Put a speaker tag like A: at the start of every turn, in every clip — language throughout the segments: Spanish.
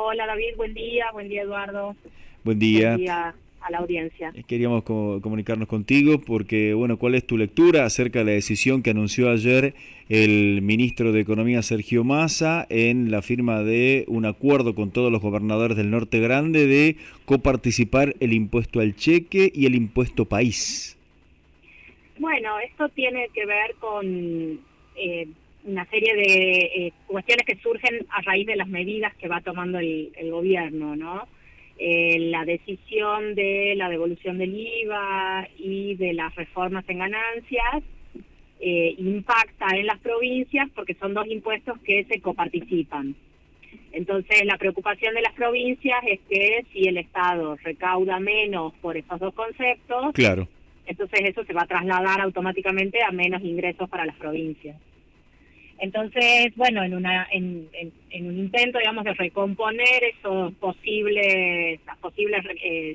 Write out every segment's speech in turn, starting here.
A: Hola David, buen día Eduardo,
B: Buen día.
A: buen día a la audiencia.
B: Queríamos comunicarnos contigo porque, bueno, ¿cuál es tu lectura acerca de la decisión que anunció ayer el ministro de Economía Sergio Massa en la firma de un acuerdo con todos los gobernadores del Norte Grande de coparticipar el impuesto al cheque y el impuesto país?
A: Bueno, esto tiene que ver con una serie de cuestiones que surgen a raíz de las medidas que va tomando el gobierno, ¿no? La decisión de la devolución del IVA y de las reformas en ganancias impacta en las provincias porque son dos impuestos que se coparticipan. Entonces, la preocupación de las provincias es que si el Estado recauda menos por esos dos conceptos,
B: Claro.
A: entonces eso se va a trasladar automáticamente a menos ingresos para las provincias. Entonces, bueno, en un intento, digamos, de recomponer esos posibles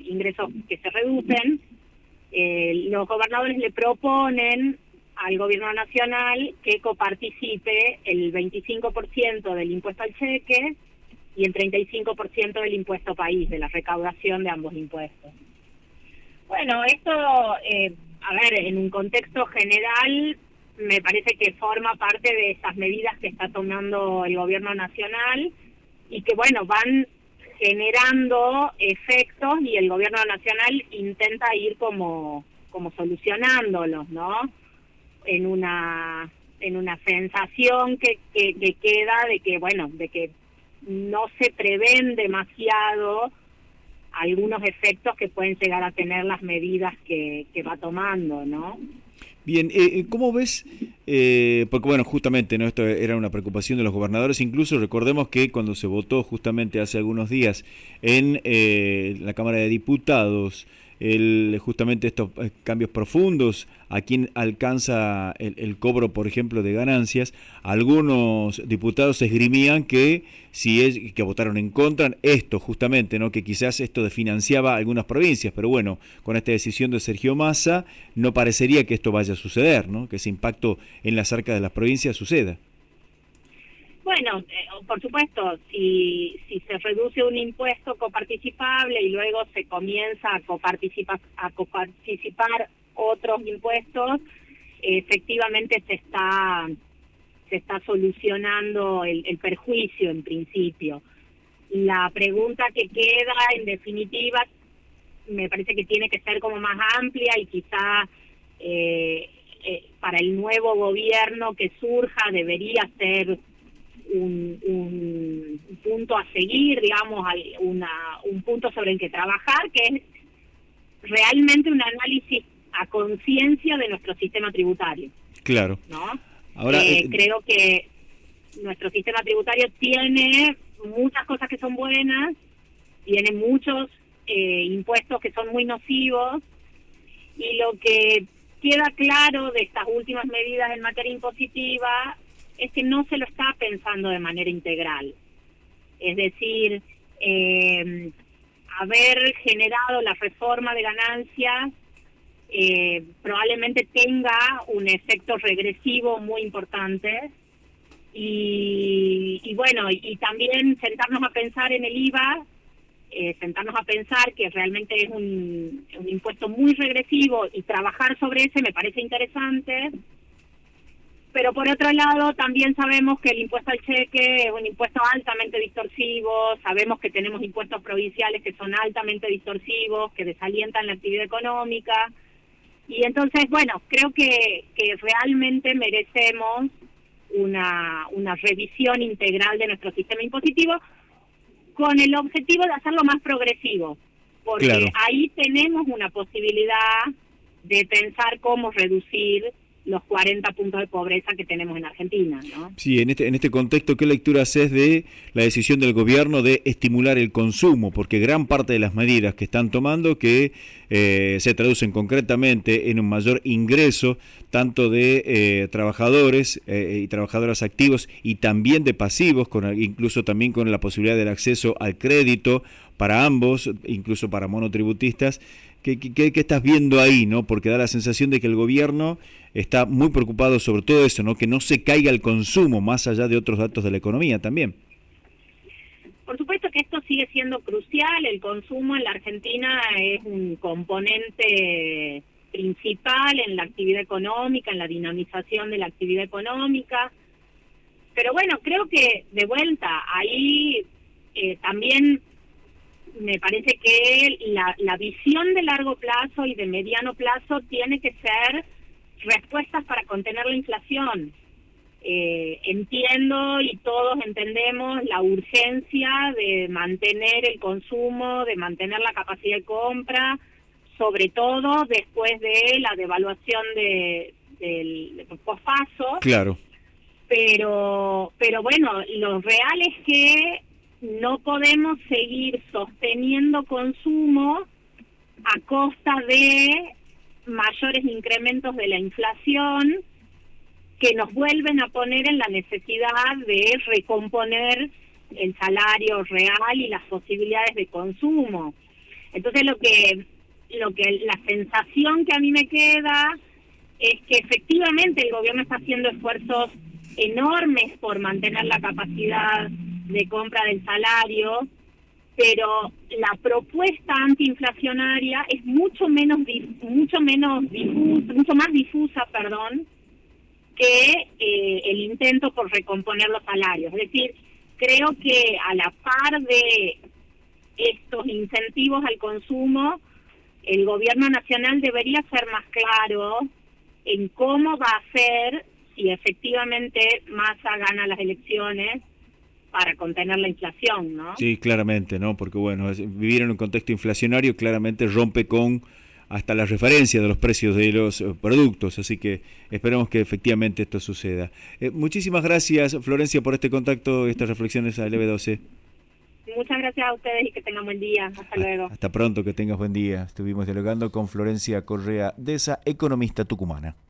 A: ingresos que se reducen, los gobernadores le proponen al gobierno nacional que coparticipe el 25% del impuesto al cheque y el 35% del impuesto país, de la recaudación de ambos impuestos. Bueno, esto, a ver, en un contexto general, me parece que forma parte de esas medidas que está tomando el gobierno nacional y que, bueno, van generando efectos y el gobierno nacional intenta ir como solucionándolos, ¿no? En una sensación que queda de que, bueno, de que no se prevén demasiado algunos efectos que pueden llegar a tener las medidas que va tomando, ¿no?
B: Bien, ¿cómo ves? Porque bueno, justamente, ¿no? Esto era una preocupación de los gobernadores. Incluso recordemos que cuando se votó justamente hace algunos días en la Cámara de Diputados, justamente estos cambios profundos, a quién alcanza el cobro, por ejemplo, de ganancias, algunos diputados esgrimían que que votaron en contra, esto justamente, ¿no? Que quizás esto desfinanciaba algunas provincias, pero bueno, con esta decisión de Sergio Massa no parecería que esto vaya a suceder, ¿no? Que ese impacto en las arcas de las provincias suceda.
A: Bueno, por supuesto, si se reduce un impuesto coparticipable y luego se comienza a coparticipar otros impuestos, efectivamente se está solucionando el perjuicio en principio. La pregunta que queda, en definitiva, me parece que tiene que ser como más amplia y quizá para el nuevo gobierno que surja debería ser un punto a seguir, digamos, un punto sobre el que trabajar, que es realmente un análisis a conciencia de nuestro sistema tributario.
B: Claro.
A: ¿No?
B: Ahora,
A: creo que nuestro sistema tributario tiene muchas cosas que son buenas, tiene muchos impuestos que son muy nocivos, y lo que queda claro de estas últimas medidas en materia impositiva es que no se lo está pensando de manera integral. Es decir, haber generado la reforma de ganancias probablemente tenga un efecto regresivo muy importante y bueno, y también sentarnos a pensar en el IVA, sentarnos a pensar que realmente es un impuesto muy regresivo y trabajar sobre ese me parece interesante. Pero por otro lado, también sabemos que el impuesto al cheque es un impuesto altamente distorsivo, sabemos que tenemos impuestos provinciales que son altamente distorsivos, que desalientan la actividad económica. Y entonces, bueno, creo que realmente merecemos una revisión integral de nuestro sistema impositivo con el objetivo de hacerlo más progresivo, porque
B: claro.
A: Ahí tenemos una posibilidad de pensar cómo reducir los 40 puntos de pobreza que tenemos en Argentina, ¿no?
B: Sí, en este contexto, ¿qué lectura haces de la decisión del gobierno de estimular el consumo? Porque gran parte de las medidas que están tomando que se traducen concretamente en un mayor ingreso tanto de trabajadores y trabajadoras activos y también de pasivos, incluso también con la posibilidad del acceso al crédito para ambos, incluso para monotributistas. ¿Qué estás viendo ahí, no? Porque da la sensación de que el gobierno está muy preocupado sobre todo eso, ¿no? Que no se caiga el consumo, más allá de otros datos de la economía también.
A: por supuesto que esto sigue siendo crucial. El consumo en la Argentina es un componente principal en la actividad económica, en la dinamización de la actividad económica. Pero bueno, creo que de vuelta, ahí también me parece que la visión de largo plazo y de mediano plazo tiene que ser respuestas para contener la inflación. Entiendo y todos entendemos la urgencia de mantener el consumo, de mantener la capacidad de compra, sobre todo después de la devaluación del pospaso.
B: Claro.
A: Pero bueno, lo real es que no podemos seguir sosteniendo consumo a costa de mayores incrementos de la inflación que nos vuelven a poner en la necesidad de recomponer el salario real y las posibilidades de consumo. Entonces la sensación que a mí me queda es que efectivamente el gobierno está haciendo esfuerzos enormes por mantener la capacidad de compra del salario, pero la propuesta antiinflacionaria es mucho más difusa, que el intento por recomponer los salarios. Es decir, creo que a la par de estos incentivos al consumo, el gobierno nacional debería ser más claro en cómo va a hacer, si efectivamente Massa gana las elecciones, para contener la inflación, ¿no?
B: Sí, claramente, ¿no? Porque bueno, vivir en un contexto inflacionario claramente rompe con hasta la referencia de los precios de los productos, así que esperemos que efectivamente esto suceda. Muchísimas gracias, Florencia, por este contacto y estas reflexiones a LB12.
A: Muchas gracias a ustedes y que tengan buen día. Hasta luego.
B: Hasta pronto, que tengas buen día. Estuvimos dialogando con Florencia Correa Deza, economista tucumana.